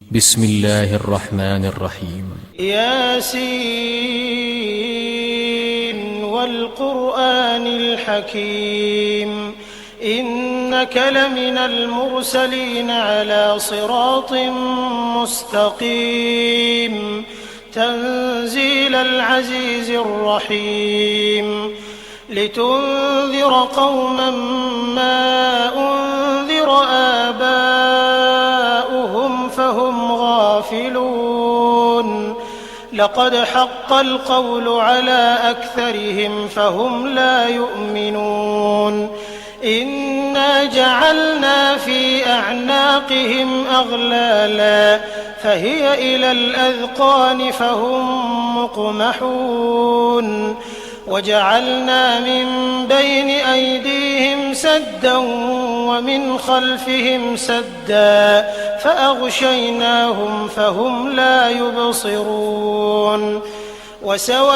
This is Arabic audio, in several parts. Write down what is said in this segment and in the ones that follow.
بسم الله الرحمن الرحيم. ياسين والقرآن الحكيم إنك لمن المرسلين على صراط مستقيم تنزيل العزيز الرحيم لتنذر قوما ما أنذر آباؤهم فهم غافلون لقد حق القول على أكثرهم فهم لا يؤمنون إنا جعلنا في أعناقهم أغلالا فهي إلى الأذقان فهم مقمحون وجعلنا من بين أيديهم سدا ومن خلفهم سدا فأغشيناهم فهم لا يبصرون وسواء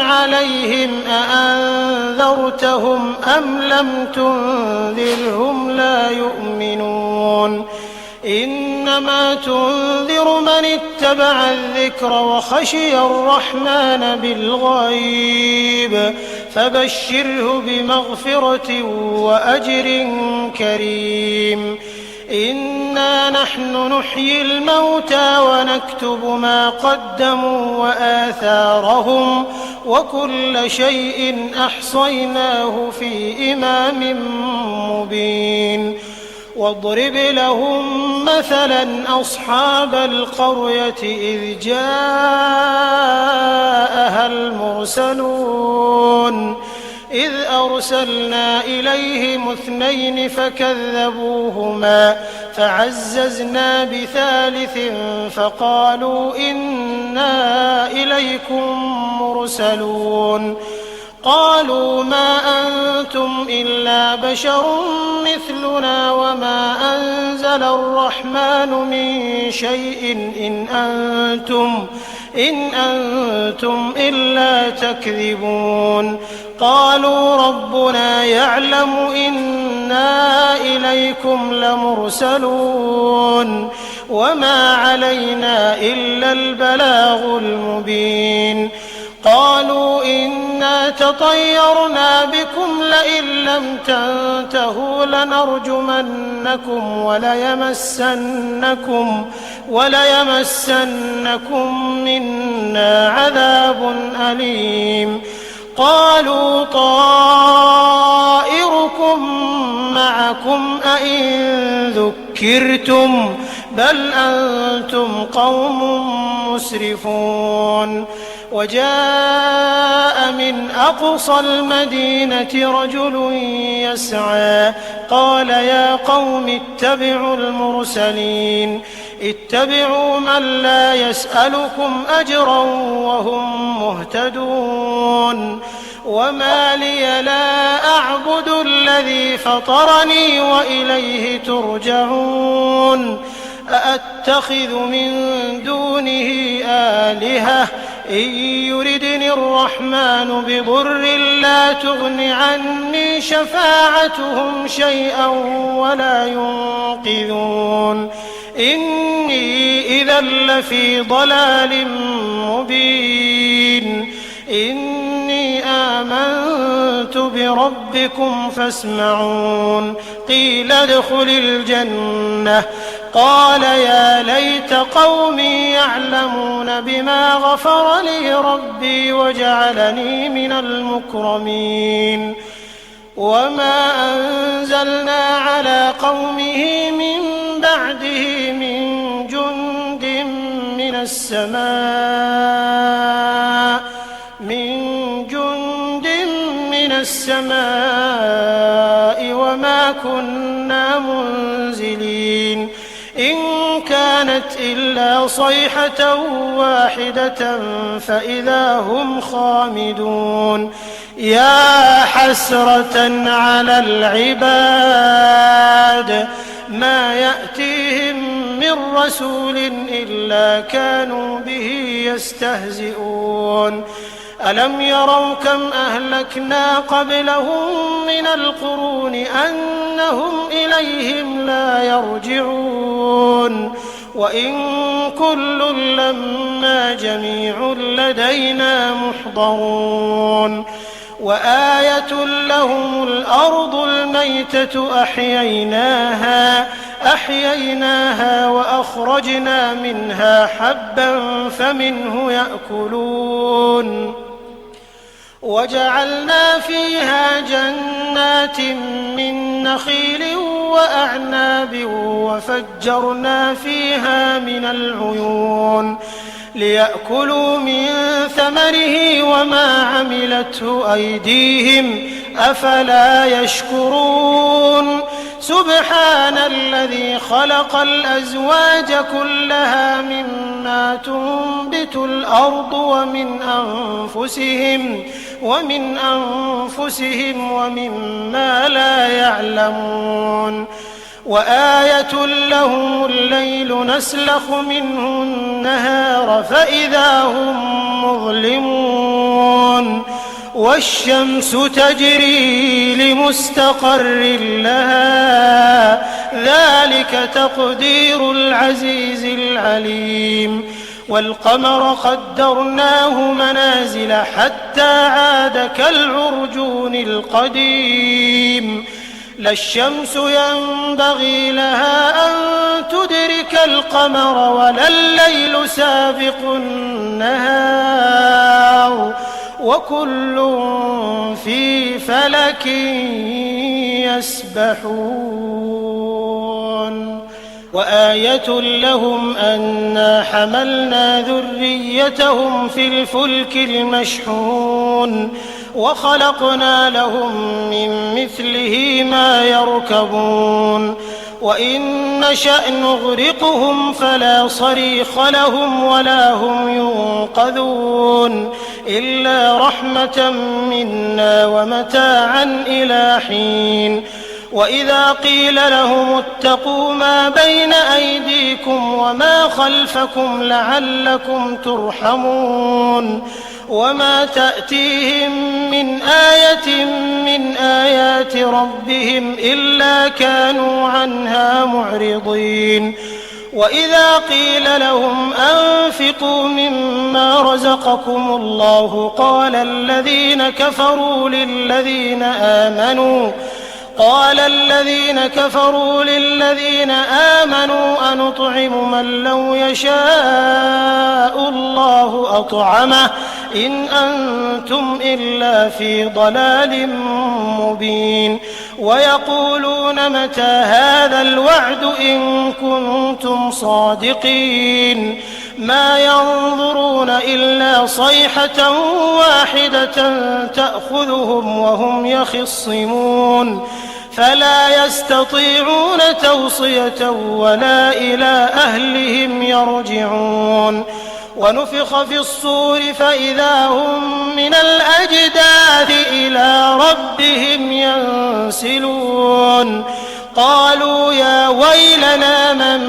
عليهم أأنذرتهم أم لم تنذرهم لا يؤمنون إنما تنذر من اتبع الذكر وخشي الرحمن بالغيب فبشره بمغفرة وأجر كريم إنا نحن نحيي الموتى ونكتب ما قدموا وآثارهم وكل شيء أحصيناه في إمام مبين واضرب لهم مثلا أصحاب القرية إذ جاءها المرسلون إذ أرسلنا إليهم 2 فكذبوهما فعززنا بثالث فقالوا إنا إليكم مرسلون قالوا ما أنتم إلا بشر مثلنا وما أنزل الرحمن من شيء إن أنتم إلا تكذبون قالوا ربنا يعلم إنا إليكم لمرسلون وما علينا إلا البلاغ المبين قالوا إنا تطيرنا بكم لئن لم تنتهوا لنرجمنكم وليمسنكم منا عذاب أليم قالوا طائركم معكم أئن ذكرتم بل أنتم قوم مسرفون وجاء من أقصى المدينة رجل يسعى قال يا قوم اتبعوا المرسلين اتبعوا من لا يسألكم أجرا وهم مهتدون وما لي لا أعبد الذي فطرني وإليه ترجعون أأتخذ من دونه آلهة إن يردني الرحمن بضر لا تغن عني شفاعتهم شيئا ولا ينقذون إني إذا لفي ضلال مبين إني آمنت بربكم فاسمعون قيل ادخل الجنة قال يا ليت قومي يعلمون بما غفر لي ربي وجعلني من المكرمين وما أنزلنا على قومه من بعده من جند من السماء وما كنا منزلين إن كانت إلا صيحة واحدة فإذا هم خامدون يا حسرة على العباد ما يأتيهم من رسول إلا كانوا به يستهزئون ألم يروا كم أهلكنا قبلهم من القرون أن إنهم إليهم لا يرجعون وإن كل لما جميع لدينا محضرون وآية لهم الأرض الميتة أحييناها وأخرجنا منها حبا فمنه يأكلون وجعلنا فيها جنات من نخيل وأعناب وفجرنا فيها من العيون ليأكلوا من ثمره وما عملته أيديهم أفلا يشكرون سبحان الذي خلق الأزواج كلها مما تنبت الأرض ومن أنفسهم ومما لا يعلمون وآية لهم الليل نسلخ منه النهار فإذا هم مظلمون والشمس تجري لمستقر لها ذلك تقدير العزيز العليم والقمر قدرناه منازل حتى عاد كالعرجون القديم لا الشمس ينبغي لها أن تدرك القمر ولا الليل سابق النهار وكل في فلك يسبحون وآية لهم أنا حملنا ذريتهم في الفلك المشحون وخلقنا لهم من مثله ما يركبون وإن نشأ نغرقهم فلا صريخ لهم ولا هم ينقذون إلا رحمة منا ومتاعا إلى حين وإذا قيل لهم اتقوا ما بين أيديكم وما خلفكم لعلكم ترحمون وما تأتيهم من آية من آيات ربهم إلا كانوا عنها معرضين وإذا قيل لهم أنفقوا مما رزقكم الله قال الذين كفروا للذين آمنوا أنطعم من لو يشاء الله أطعمه إن أنتم إلا في ضلال مبين ويقولون متى هذا الوعد إن كنتم صادقين ما ينظرون إلا صيحة واحدة تأخذهم وهم يخصمون فلا يستطيعون توصية ولا إلى أهلهم يرجعون ونفخ في الصور فإذا هم من الأجداث إلى ربهم ينسلون قالوا يا ويلنا من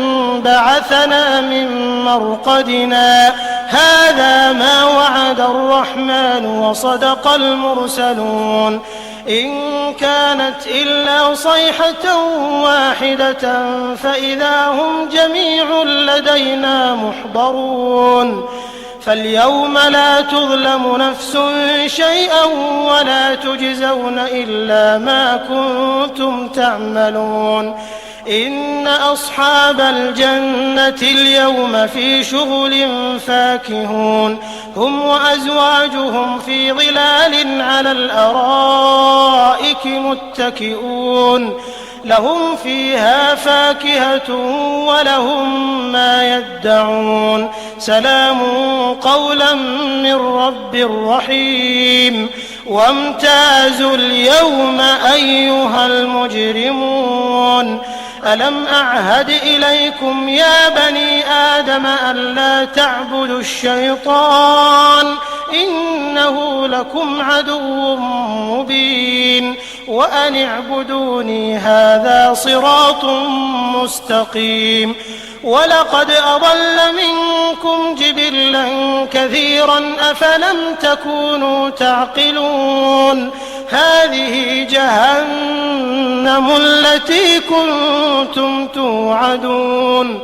بعثنا من مرقدنا هذا ما وعد الرحمن وصدق المرسلون إن كانت إلا صيحة واحدة فإذا هم جميع لدينا محضرون فاليوم لا تظلم نفس شيئا ولا تجزون إلا ما كنتم تعملون إن أصحاب الجنة اليوم في شغل فاكهون هم وأزواجهم في ظلال على الأرائك متكئون لهم فيها فاكهة ولهم ما يدعون سلام قولا من رب رحيم وامتازوا اليوم أيها المجرمون ألم أعهد إليكم يا بني آدم ألا تعبدوا الشيطان إنه لكم عدو مبين وأن اعبدوني هذا صراط مستقيم ولقد أضل منكم جبلا كثيرا أفلم تكونوا تعقلون هذه جهنم التي كنتم توعدون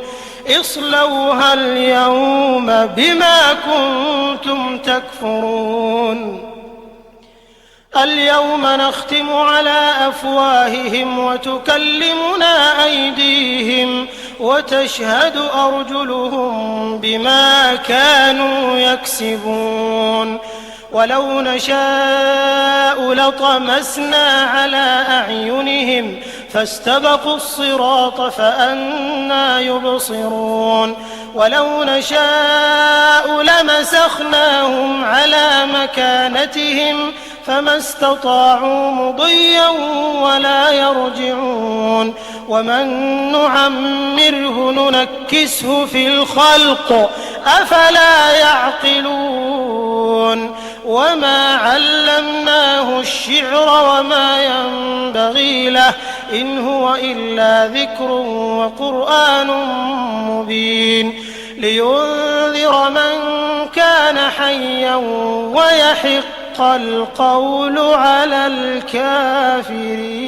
اصلوها اليوم بما كنتم تكفرون اليوم نختم على أفواههم وتكلمنا أيديهم وتشهد أرجلهم بما كانوا يكسبون ولو نشاء لطمسنا على أعينهم فاستبقوا الصراط فأنى يبصرون ولو نشاء لمسخناهم على مكانتهم فما استطاعوا مضيا ولا يرجعون ومن نعمره ننكسه في الخلق أفلا يعقلون وما علمناه الشعر وما ينبغي له إن هو إلا ذكر وقرآن مبين لينذر من كان حيا ويحق القول على الكافرين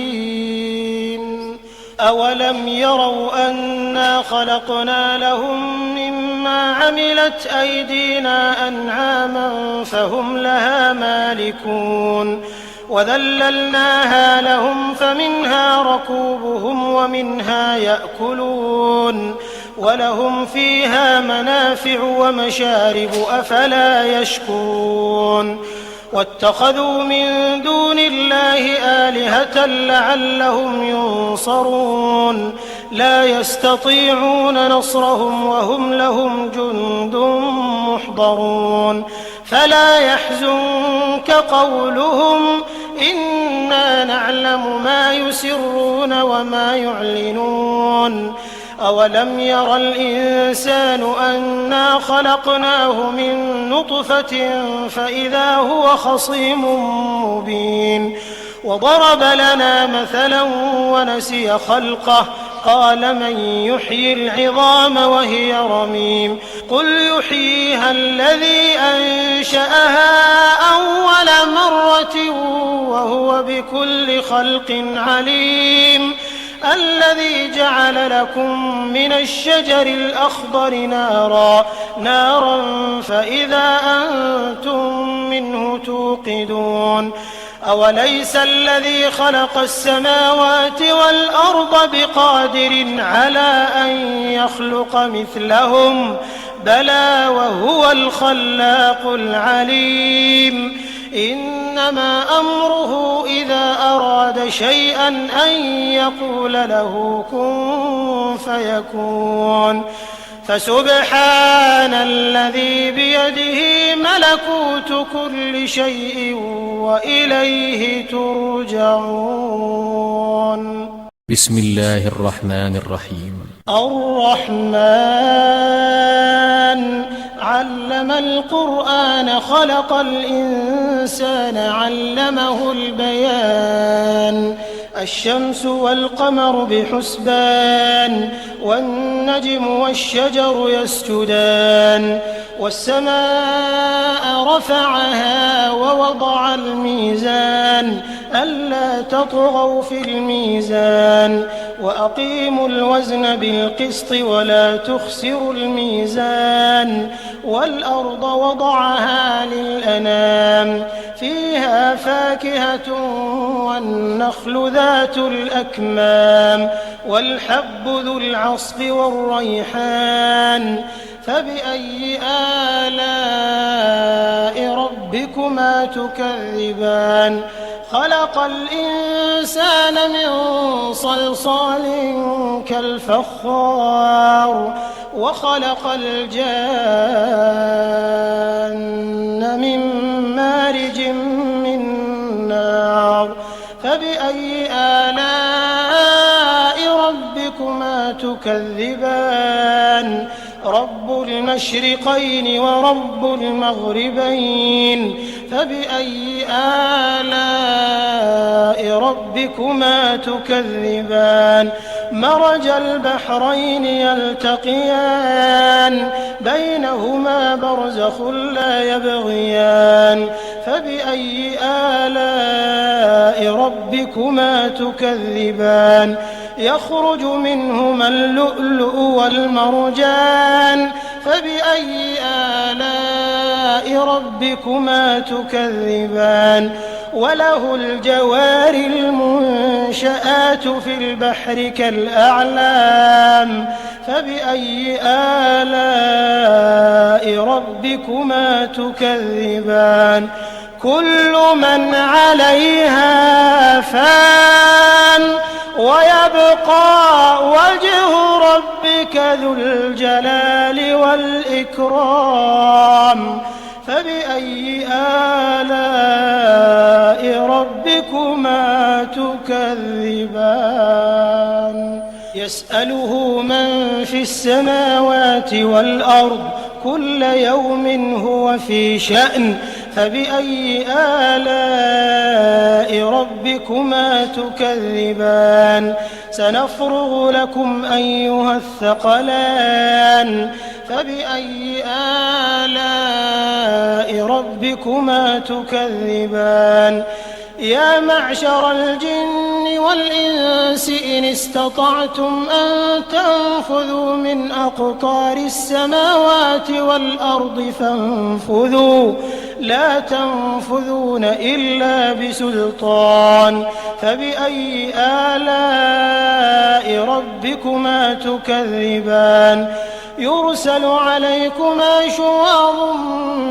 أولم يروا أنا خلقنا لهم مما عملت أيدينا أنعاما فهم لها مالكون وذللناها لهم فمنها ركوبهم ومنها يأكلون ولهم فيها منافع ومشارب أفلا يشكرون واتخذوا من دون الله آلهة لعلهم ينصرون لا يستطيعون نصرهم وهم لهم جند محضرون فلا يحزنك قولهم إنا نعلم ما يسرون وما يعلنون أولم ير الإنسان أنا خلقناه من نطفة فإذا هو خصيم مبين وضرب لنا مثلا ونسي خلقه قال من يحيي العظام وهي رميم قل يحييها الذي أنشأها أول مرة وهو بكل خلق عليم الذي جعل لكم من الشجر الأخضر نارا فإذا أنتم منه توقدون أوليس الذي خلق السماوات والأرض بقادر على أن يخلق مثلهم بلى وهو الخلاق العليم إنما أمره إذا أراد شيئا أن يقول له كن فيكون فسبحان الذي بيده ملكوت كل شيء وإليه ترجعون بسم الله الرحمن الرحيم الرحمن علم القرآن خلق الإنسان علمه البيان الشمس والقمر بحسبان والنجم والشجر يسجدان والسماء رفعها ووضع الميزان ألا تطغوا في الميزان وأقيموا الوزن بالقسط ولا تخسروا الميزان والأرض وضعها للأنام فيها فاكهة والنخل ذات الأكمام والحب ذو العصف والريحان فبأي آلاء ربكما تكذبان خلق الإنسان من صلصال كالفخار وخلق الجان من مارج من نار فبأي آلاء ربكما تكذبان رب المشرقين ورب المغربين فبأي آلاء ربكما تكذبان مرج البحرين يلتقيان بينهما برزخ لا يبغيان فبأي آلاء ربكما تكذبان يخرج منهما اللؤلؤ والمرجان فبأي آلاء ربكما تكذبان وله الجوار المنشآت في البحر كالأعلام فبأي آلاء ربكما تكذبان كل من عليها فان ويبقى وجه ربك ذو الجلال والإكرام فبأي آلاء ربكما تكذبان يسأله من في السماوات والأرض كل يوم هو في شأن فبأي آلاء ربكما تكذبان سنفرغ لكم أيها الثقلان فبأي آلاء ربكما تكذبان يا معشر الجن والإنس إن استطعتم أن تنفذوا من أقطار السماوات والأرض فانفذوا لا تنفذون إلا بسلطان فبأي آلاء ربكما تكذبان يرسل عليكما شواظ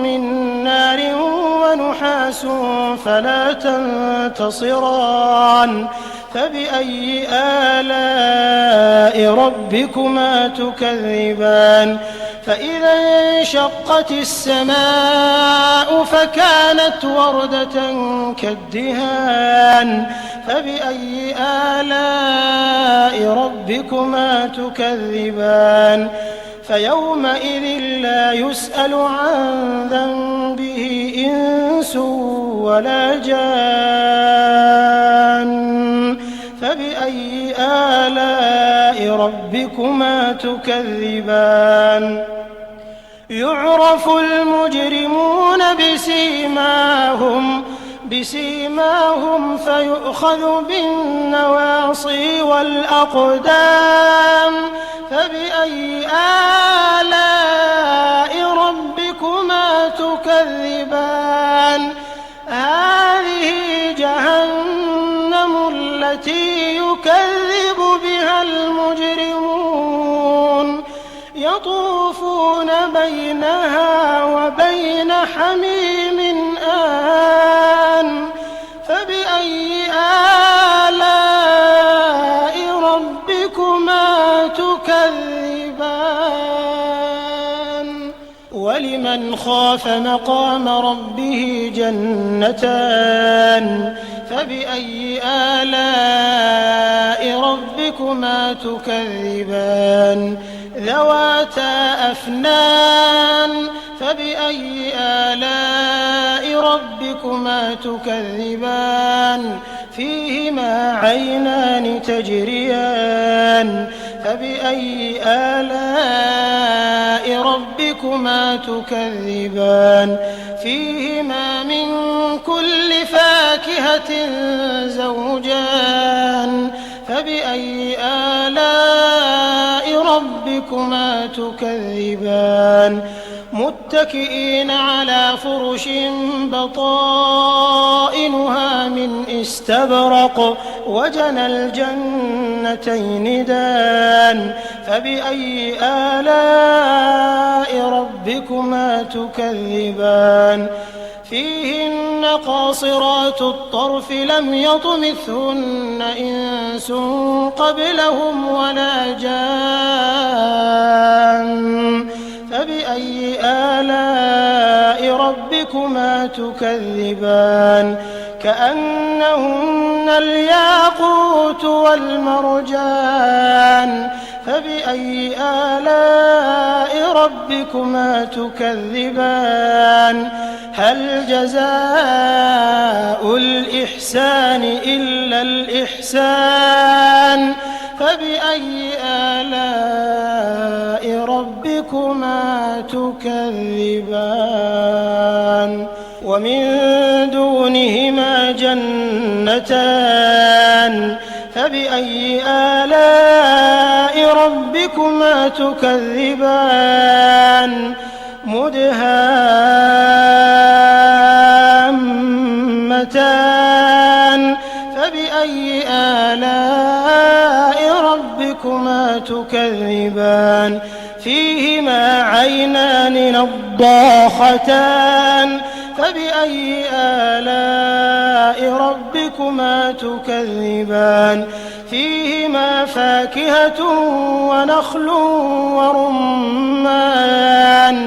من نار ونحاس فلا تنتصران فبأي آلاء ربكما تكذبان فإذا انشقت السماء فكانت وردة كالدهان فبأي آلاء ربكما تكذبان فيومئذ لا يسأل عن ذنبه إنس ولا جان فبأي آلاء ربكما تكذبان يعرف المجرمون بسيماهم فيؤخذ بالنواصي والأقدام فبأي آلاء ربكما تكذبان هذه جهنم التي يكذب بها المجرمون يطوفون بينها وبين حميم آن فبأي آلاء ربكما تكذبان ولمن خاف مقام ربه جنتان فبأي آلاء ربكما تكذبان ذواتا أفنان فبأي آلاء ربكما تكذبان فيهما عينان تجريان فبأي آلاء ربكما تكذبان فيهما من كل فاكهة زوجان فبأي آلاء ربكما تكذبان متكئين على فرش بطائنها من استبرق وجنى الجنتين دان فبأي آلاء ربكما تكذبان فيهن قاصرات الطرف لم يطمثهن إنس قبلهم ولا جان فبأي آلاء ربكما تكذبان كأنهن الياقوت والمرجان فبأي آلاء ربكما تكذبان هل جزاء الإحسان إلا الإحسان فبأي آلاء ربكما تكذبان ومن دون دونهما جنتان فبأي آلاء ربكما تكذبان مدهامتان فبأي آلاء ربكما تكذبان فيهما عينان نضاختان فبأي آلاء ربكما تكذبان فيهما فاكهة ونخل ورمان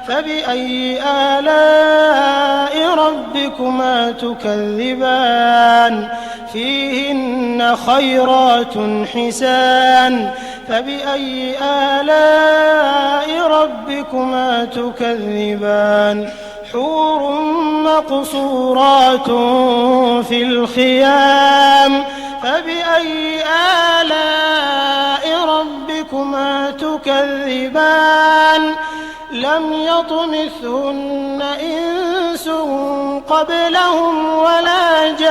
فبأي آلاء ربكما تكذبان فيهن خيرات حسان فبأي آلاء ربكما تكذبان حور مقصورات في الخيام فبأي آلاء ربكما تكذبان لم يطمثهن إنس قبلهم ولا جان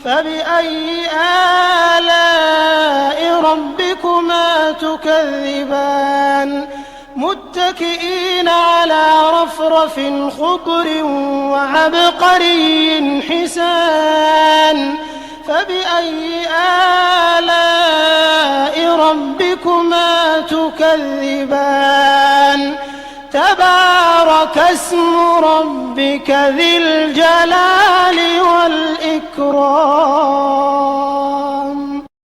فبأي آلاء ربكما تكذبان متكئين على رفرف خضر وعبقري حسان فبأي آلاء ربكما تكذبان تبارك اسم ربك ذي الجلال والإكرام.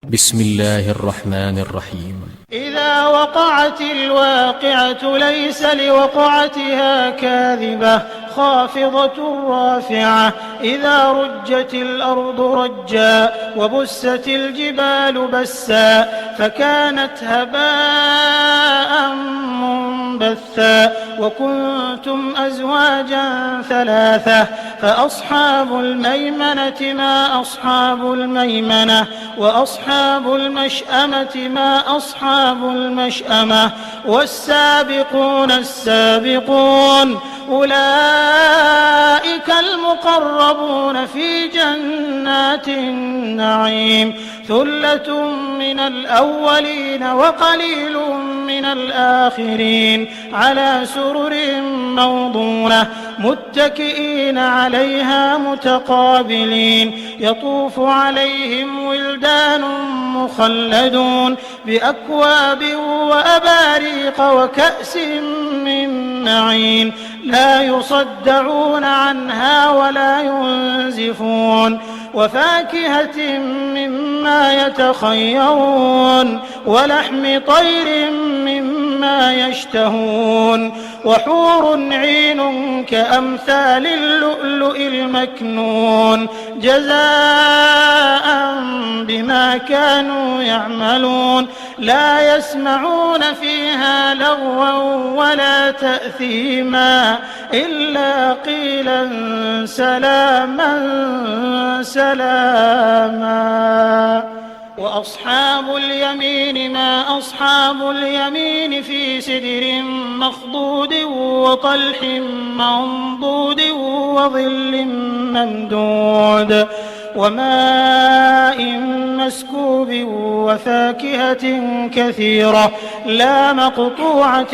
بسم الله الرحمن الرحيم. إذا وقعت الواقعة ليس لوقعتها كاذبة خافضة رافعة إذا رجت الأرض رجا وبست الجبال بسا فكانت هباء منبثا وكنتم أزواجا ثلاثة فأصحاب الميمنة ما أصحاب الميمنة وأصحاب المشأمة ما أصحاب المشأمة والسابقون السابقون أولئك المقربون في جنات النعيم ثلة من الأولين وقليل من الآخرين على سرر موضونة متكئين عليها متقابلين يطوف عليهم ولدان مخلدون بأكواب وأباريق وكأس من معين لا يصدعون عنها ولا ينزفون وفاكهة مما يتخيرون ولحم طير مما يشتهون وحور عين كأمثال اللؤلؤ المكنون جزاء بما كانوا يعملون لا يسمعون فيها لغوا ولا تأثيما إلا قيلا سلاما سلاما وأصحاب اليمين ما أصحاب اليمين في سدر مخضود وطلح منضود وظل ممدود وماء مسكوب وفاكهة كثيرة لا مقطوعة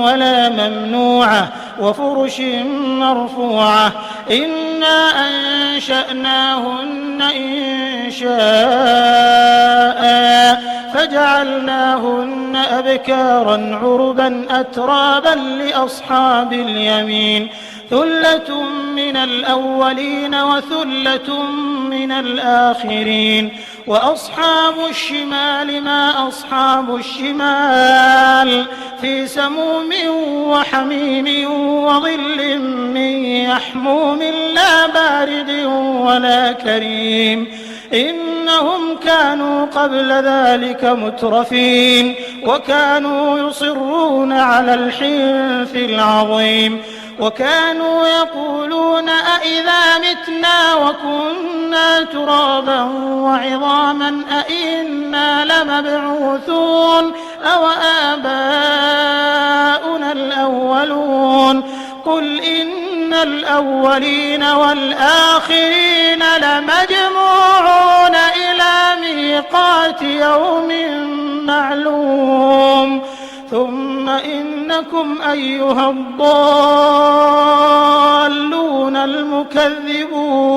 ولا ممنوعة وفرش مرفوعة إنا أنشأناهن إنشاء فجعلناهن أبكارا عربا أترابا لأصحاب اليمين ثلة من الأولين وثلة من الآخرين وأصحاب الشمال ما أصحاب الشمال في سموم وحميم وظل من يحموم لا بارد ولا كريم إنهم كانوا قبل ذلك مترفين وكانوا يصرون على الحنث العظيم وكانوا يقولون أئذا متنا وكنا ترابا وعظاما أئنا لمبعوثون أو آباؤنا الأولون قل إن الأولين والآخرين لمجموعون إلى ميقات يوم معلوم ثم إنكم أيها الضالون المكذبون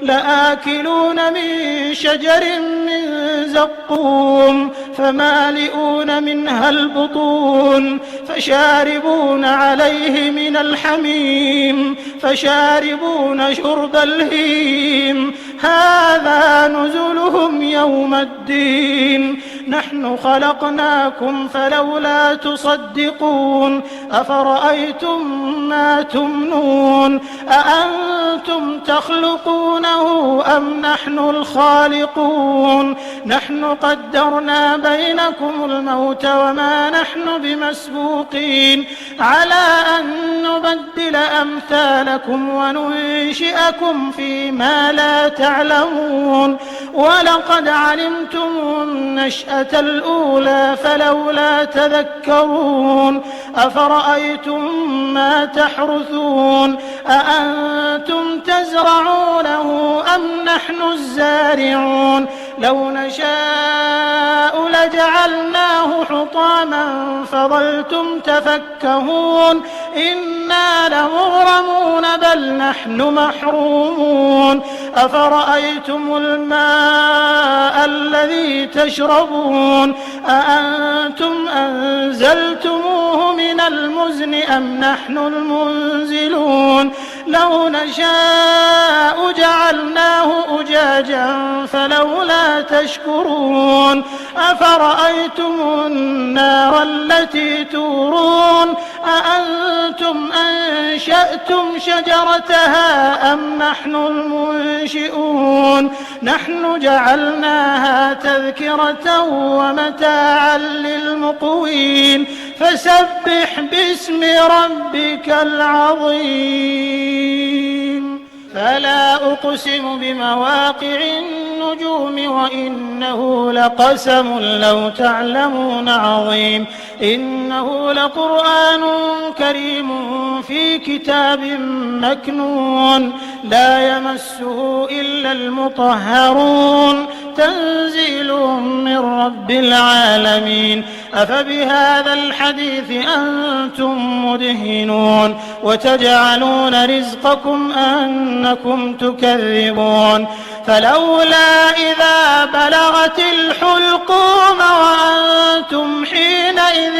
لآكلون من شجر من زقوم فمالئون منها البطون فشاربون عليه من الحميم فشاربون شرب الهيم هذا نزلهم يوم الدين نحن خلقناكم فلولا تصدقون أفرأيتم ما تمنون أأنتم تخلقونه أم نحن الخالقون نحن قدرنا بينكم الموت وما نحن بمسبوقين على أن نبدل أمثالكم وننشئكم فيما لا تعلمون ولقد علمتم النشأة الأولى فلولا تذكرون أفرأيتم ما تحرثون أأنتم تزرعونه أم نحن الزارعون لو نشاء لجعلناه حطاما فظلتم تفكهون إنا لمغرمون بل نحن محرومون أفرأيتم الماء الذي تشربون أأنتم أنزلتموه من المزن أم نحن المنزلون لو نشاء جعلناه أجاجا فلولا تشكرون أفرأيتم النار التي تورون أأنتم أنشأتم شجرتها أم نحن المنشئون نحن جعلناها تذكرة ومتاعا للمقوين فسبح باسم ربك العظيم فلا أقسم بمواقع النجوم وإنه لقسم لو تعلمون عظيم إنه لقرآن كريم في كتاب مكنون لا يمسه إلا المطهرون تنزيل من رب العالمين أفبهذا الحديث أنتم مدهنون وتجعلون رزقكم أنكم تكذبون فلولا إذا بلغت الحلقوم وأنتم حينئذ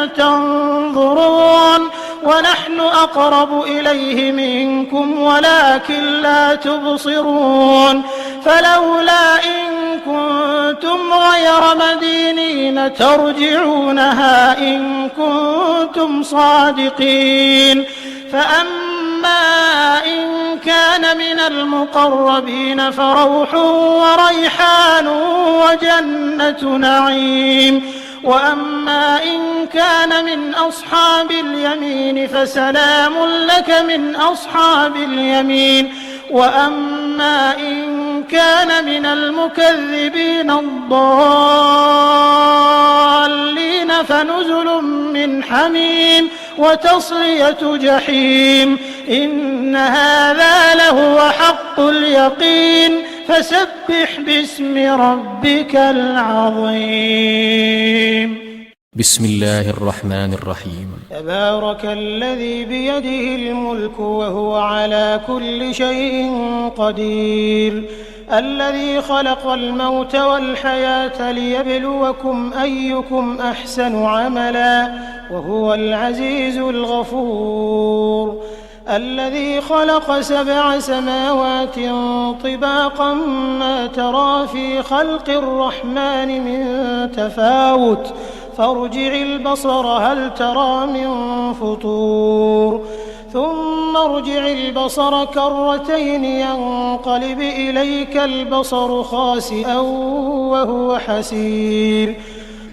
تنظرون ونحن أقرب إليه منكم ولكن لا تبصرون فلولا إن كنتم غير مدينين ترجعونها إن كنتم صادقين فأما إن كان من المقربين فروح وريحان وجنة نعيم وأما إن كان من أصحاب اليمين فسلام لك من أصحاب اليمين وأما إن كان من المكذبين الضالين فنزل من حميم وتصلية جحيم إن هذا لهو حق اليقين فسبح باسم ربك العظيم بسم الله الرحمن الرحيم تبارك الذي بيده الملك وهو على كل شيء قدير الذي خلق الموت والحياة ليبلوكم أيكم أحسن عملا وهو العزيز الغفور الذي خلق 7 سماوات طباقا ما ترى في خلق الرحمن من تفاوت فارجع البصر هل ترى من فطور ثم ارجع البصر كرتين ينقلب إليك البصر خاسئا وهو حسير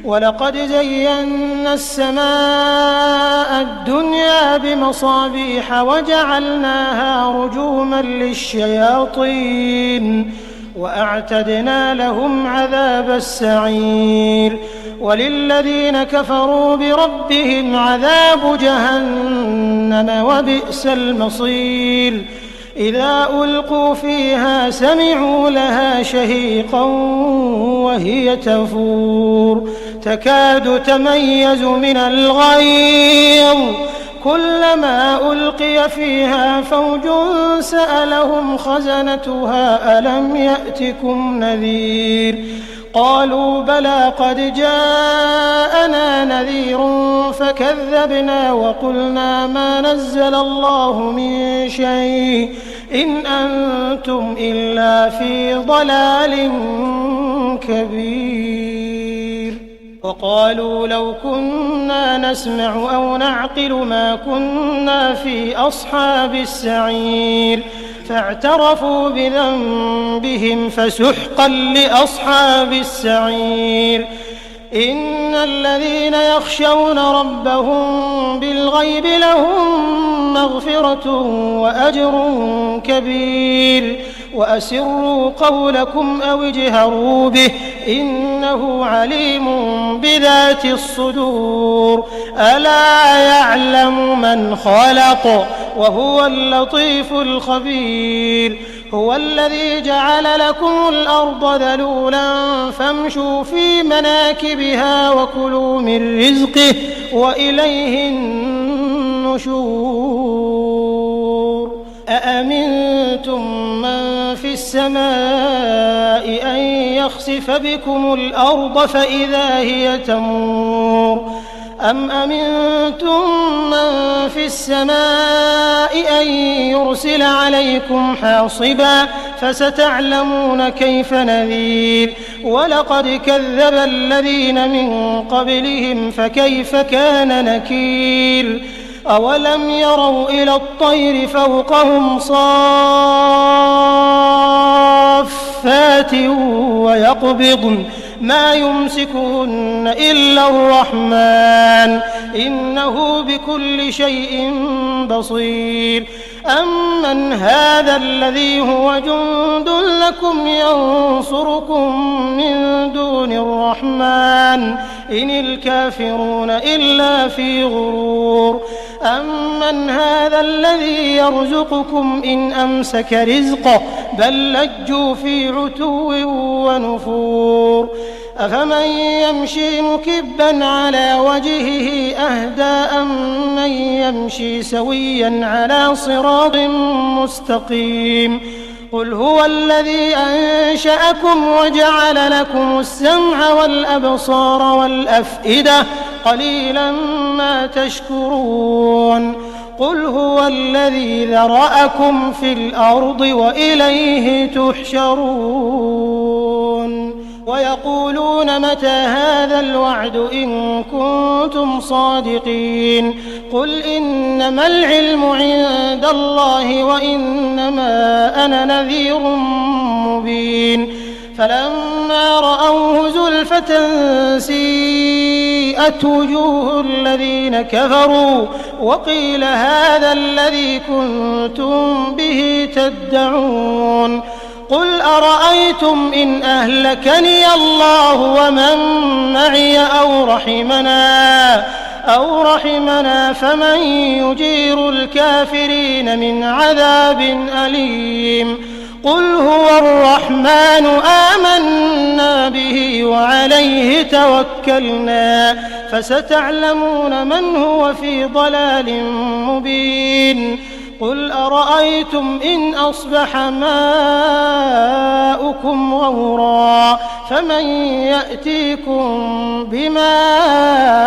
ولقد زينا السماء الدنيا بمصابيح وجعلناها رجوما للشياطين وأعتدنا لهم عذاب السعير وللذين كفروا بربهم عذاب جهنم وبئس المصير إذا ألقوا فيها سمعوا لها شهيقا وهي تفور تكاد تميز من الغيظ كلما ألقي فيها فوج سألهم خزنتها ألم يأتكم نذير قالوا بلى قد جاءنا نذير فكذبنا وقلنا ما نزل الله من شيء إن أنتم إلا في ضلال كبير وقالوا لو كنا نسمع أو نعقل ما كنا في أصحاب السعير فاعترفوا بذنبهم فسحقا لأصحاب السعير إن الذين يخشون ربهم بالغيب لهم مغفرة وأجر كبير وأسروا قولكم أو اجهروا به إنه عليم بذات الصدور ألا يعلم من خلق وهو اللطيف الخبير هو الذي جعل لكم الأرض ذلولا فامشوا في مناكبها وكلوا من رزقه وإليه النشور أأمنتم من في السماء أن يخسف بكم الأرض فإذا هي تمور أم أمنتم من في السماء أن يرسل عليكم حاصبا فستعلمون كيف نذير ولقد كذب الذين من قبلهم فكيف كان نكير أولم يروا إلى الطير فوقهم صافات ويقبضن ما يمسكهن إلا الرحمن إنه بكل شيء بصير أمن هذا الذي هو جند لكم ينصركم من دون الرحمن إن الكافرون إلا في غرور أمن هذا الذي يرزقكم إن أمسك رزقه بل لجوا في عتو ونفور أفمن يمشي مكبا على وجهه أهدى أمن يمشي سويا على صراط مستقيم قل هو الذي أنشأكم وجعل لكم السمع والأبصار والأفئدة قليلا ما تشكرون قل هو الذي ذرأكم في الأرض وإليه تحشرون ويقولون متى هذا الوعد إن كنتم صادقين قل إنما العلم عند الله وإنما أنا نذير مبين فلما رأوه زلفة سيئت وجوه الذين كفروا وقيل هذا الذي كنتم به تدعون قل أرأيتم إن أهلكني الله ومن معي أو رحمنا فمن يجير الكافرين من عذاب أليم قل هو الرحمن آمنا به وعليه توكلنا فستعلمون من هو في ضلال مبين قل أرأيتم إن أصبح ماؤكم غورا فمن يأتيكم بماء